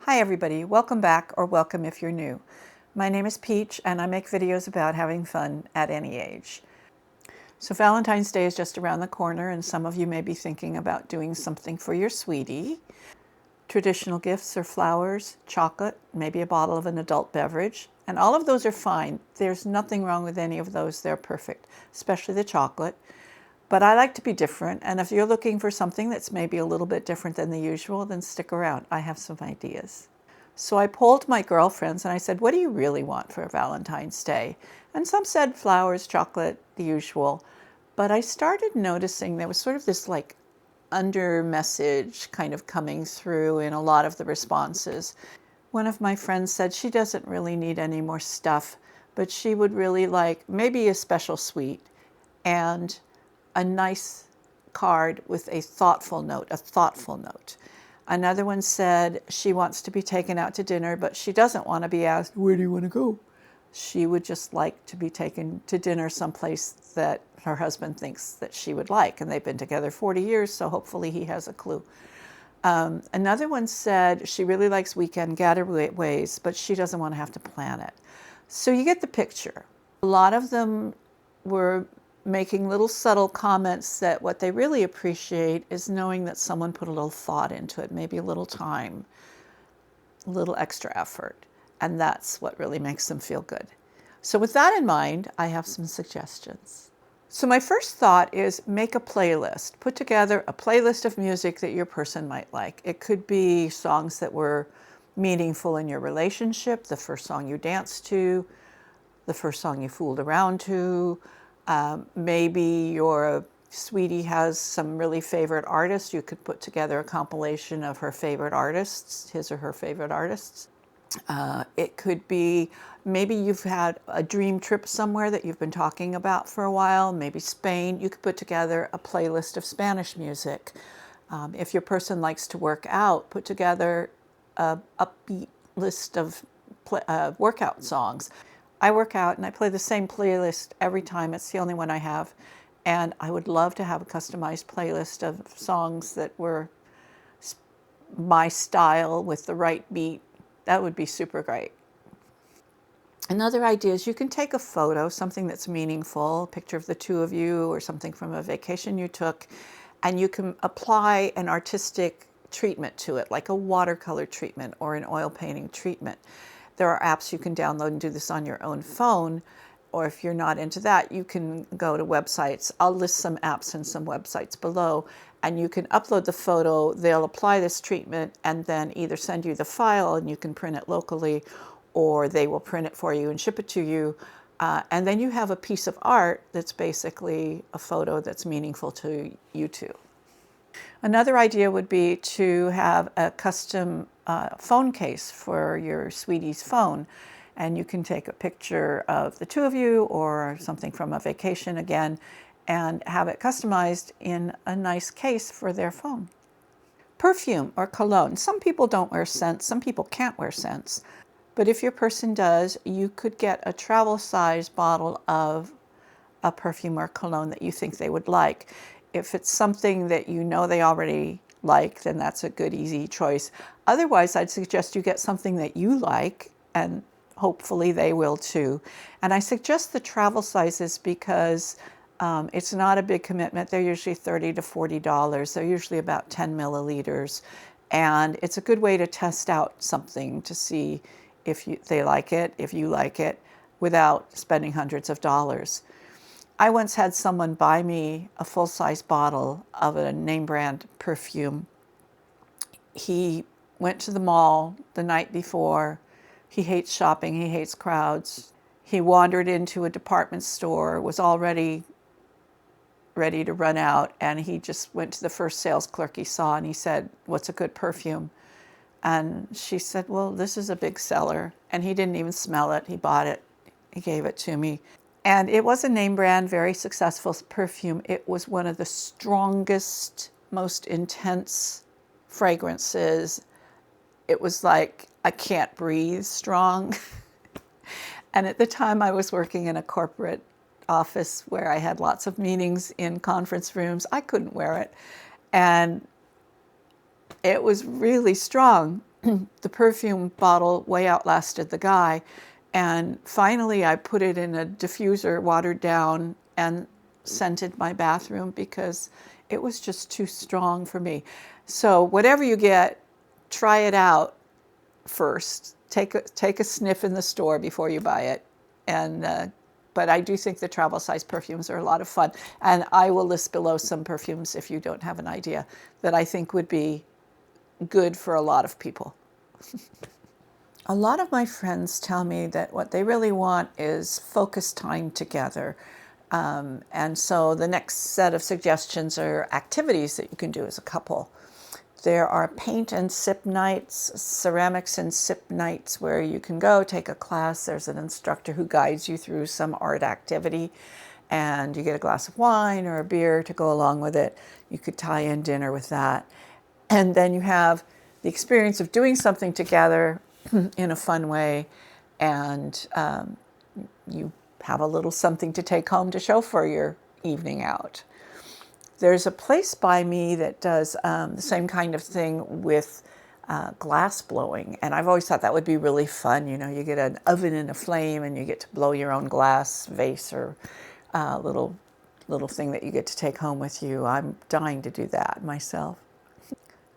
Hi everybody, welcome back, or welcome if you're new. My name is Peach and I make videos about having fun at any age. So Valentine's Day is just around the corner and some of you may be thinking about doing something for your sweetie. Traditional gifts are flowers, chocolate, maybe a bottle of an adult beverage, and all of those are fine. There's nothing wrong with any of those, they're perfect, especially the chocolate. But I like to be different, and if you're looking for something that's maybe a little bit different than the usual, then stick around. I have some ideas. So I polled my girlfriends and I said, what do you really want for Valentine's Day? And some said flowers, chocolate, the usual. But I started noticing there was sort of this like under message kind of coming through in a lot of the responses. One of my friends said she doesn't really need any more stuff, but she would really like maybe a special sweet and a nice card with a thoughtful note. Another one said she wants to be taken out to dinner, but she doesn't want to be asked, where do you want to go? She would just like to be taken to dinner someplace that her husband thinks that she would like. And they've been together 40 years, so hopefully he has a clue. Another one said she really likes weekend getaways, but she doesn't want to have to plan it. So you get the picture. A lot of them were making little subtle comments that what they really appreciate is knowing that someone put a little thought into it, maybe a little time, a little extra effort, and that's what really makes them feel good. So with that in mind, I have some suggestions. So my first thought is make a playlist. Put together a playlist of music that your person might like. It could be songs that were meaningful in your relationship, the first song you danced to, the first song you fooled around to. Maybe your sweetie has some really favorite artists. You could put together a compilation of her favorite artists, his or her favorite artists. It could be maybe you've had a dream trip somewhere that you've been talking about for a while, maybe Spain. You could put together a playlist of Spanish music. If your person likes to work out, put together a upbeat list of workout songs. I work out and I play the same playlist every time. It's the only one I have. And I would love to have a customized playlist of songs that were my style with the right beat. That would be super great. Another idea is you can take a photo, something that's meaningful, a picture of the two of you or something from a vacation you took, and you can apply an artistic treatment to it, like a watercolor treatment or an oil painting treatment. There are apps you can download and do this on your own phone, or if you're not into that, you can go to websites. I'll list some apps and some websites below, and you can upload the photo. They'll apply this treatment and then either send you the file and you can print it locally, or they will print it for you and ship it to you. And then you have a piece of art that's basically a photo that's meaningful to you two. Another idea would be to have a custom phone case for your sweetie's phone. And you can take a picture of the two of you or something from a vacation again and have it customized in a nice case for their phone. Perfume or cologne. Some people don't wear scents, some people can't wear scents. But if your person does, you could get a travel size bottle of a perfume or cologne that you think they would like. If it's something that you know they already like, then that's a good, easy choice. Otherwise, I'd suggest you get something that you like, and hopefully they will too. And I suggest the travel sizes because it's not a big commitment. They're usually $30 to $40. They're usually about 10 milliliters. And it's a good way to test out something to see if they like it, if you like it, without spending hundreds of dollars. I once had someone buy me a full-size bottle of a name brand perfume. He went to the mall the night before. He hates shopping, he hates crowds. He wandered into a department store, was already ready to run out, and he just went to the first sales clerk he saw and he said, "What's a good perfume?" And she said, "Well, this is a big seller." And he didn't even smell it. He bought it. He gave it to me. And it was a name brand, very successful perfume. It was one of the strongest, most intense fragrances. It was like, I can't breathe strong. And at the time I was working in a corporate office where I had lots of meetings in conference rooms. I couldn't wear it. And it was really strong. the perfume bottle way outlasted the guy. And finally, I put it in a diffuser, watered down, and scented my bathroom because it was just too strong for me. So whatever you get, try it out first. Take a sniff in the store before you buy it. And but I do think the travel size perfumes are a lot of fun. And I will list below some perfumes, if you don't have an idea, that I think would be good for a lot of people. A lot of my friends tell me that what they really want is focused time together. And so the next set of suggestions are activities that you can do as a couple. There are paint and sip nights, ceramics and sip nights, where you can go take a class. There's an instructor who guides you through some art activity, and you get a glass of wine or a beer to go along with it. You could tie in dinner with that. And then you have the experience of doing something together in a fun way, and you have a little something to take home to show for your evening out. There's a place by me that does the same kind of thing with glass blowing, and I've always thought that would be really fun. You know, you get an oven and a flame, and you get to blow your own glass vase or little thing that you get to take home with you. I'm dying to do that myself.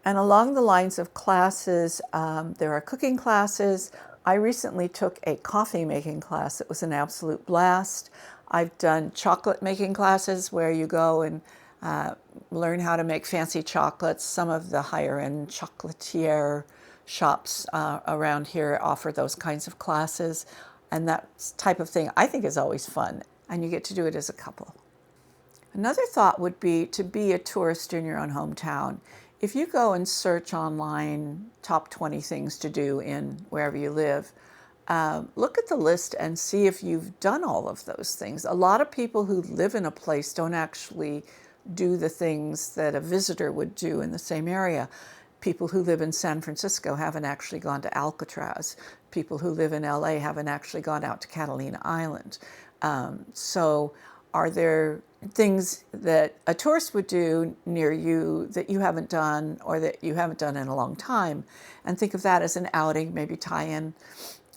And along the lines of classes, there are cooking classes. I recently took a coffee making class. It was an absolute blast. I've done chocolate making classes where you go and learn how to make fancy chocolates. Some of the higher end chocolatier shops around here offer those kinds of classes. And that type of thing I think is always fun. And you get to do it as a couple. Another thought would be to be a tourist in your own hometown. If you go and search online top 20 things to do in wherever you live, look at the list and see if you've done all of those things. A lot of people who live in a place don't actually do the things that a visitor would do in the same area. People who live in San Francisco haven't actually gone to Alcatraz. People who live in LA haven't actually gone out to Catalina Island. So are there things that a tourist would do near you that you haven't done, or that you haven't done in a long time? And think of that as an outing, maybe tie in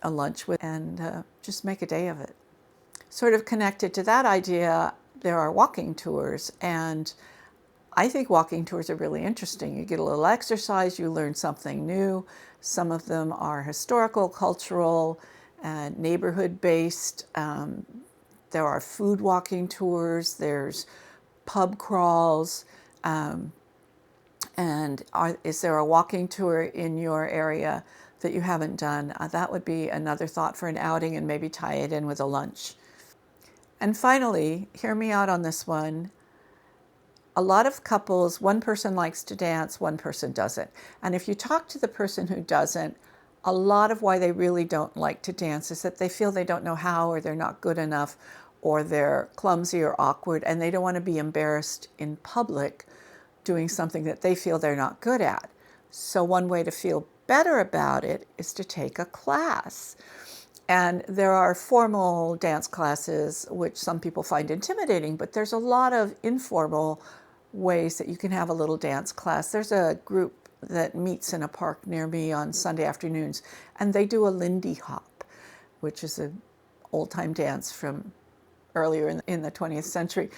a lunch with, and just make a day of it. Sort of connected to that idea, there are walking tours, and I think walking tours are really interesting. You get a little exercise, you learn something new. Some of them are historical, cultural, neighborhood-based. There are food walking tours, there's pub crawls, and is there a walking tour in your area that you haven't done? That would be another thought for an outing, and maybe tie it in with a lunch. And finally, hear me out on this one. A lot of couples, one person likes to dance, one person doesn't. And if you talk to the person who doesn't, a lot of why they really don't like to dance is that they feel they don't know how, or they're not good enough, or they're clumsy or awkward, and they don't want to be embarrassed in public doing something that they feel they're not good at. So one way to feel better about it is to take a class. And there are formal dance classes, which some people find intimidating, but there's a lot of informal ways that you can have a little dance class. There's a group that meets in a park near me on Sunday afternoons, and they do a Lindy Hop, which is an old-time dance from earlier in the 20th century.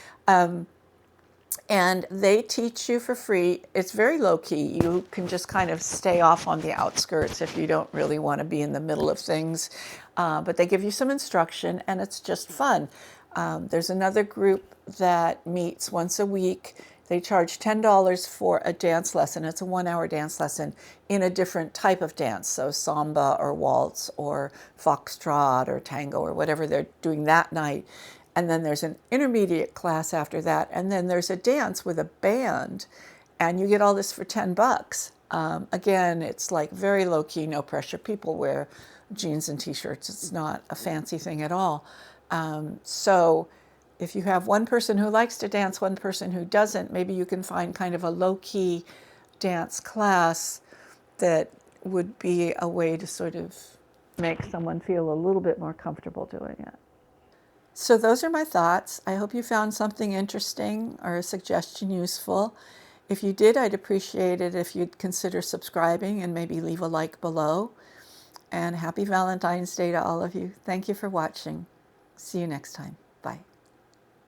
And they teach you for free. It's very low-key. You can just kind of stay off on the outskirts if you don't really want to be in the middle of things. But they give you some instruction, and it's just fun. There's another group that meets once a week. They charge $10 for a dance lesson. It's a 1-hour dance lesson in a different type of dance, so samba or waltz or foxtrot or tango or whatever they're doing that night. And then there's an intermediate class after that, and then there's a dance with a band, and you get all this for $10. Again, it's like very low-key, no pressure. People wear jeans and t-shirts. It's not a fancy thing at all. So if you have one person who likes to dance, one person who doesn't, maybe you can find kind of a low-key dance class that would be a way to sort of make someone feel a little bit more comfortable doing it. So those are my thoughts. I hope you found something interesting or a suggestion useful. If you did, I'd appreciate it if you'd consider subscribing and maybe leave a like below. And happy Valentine's Day to all of you. Thank you for watching. See you next time. Bye.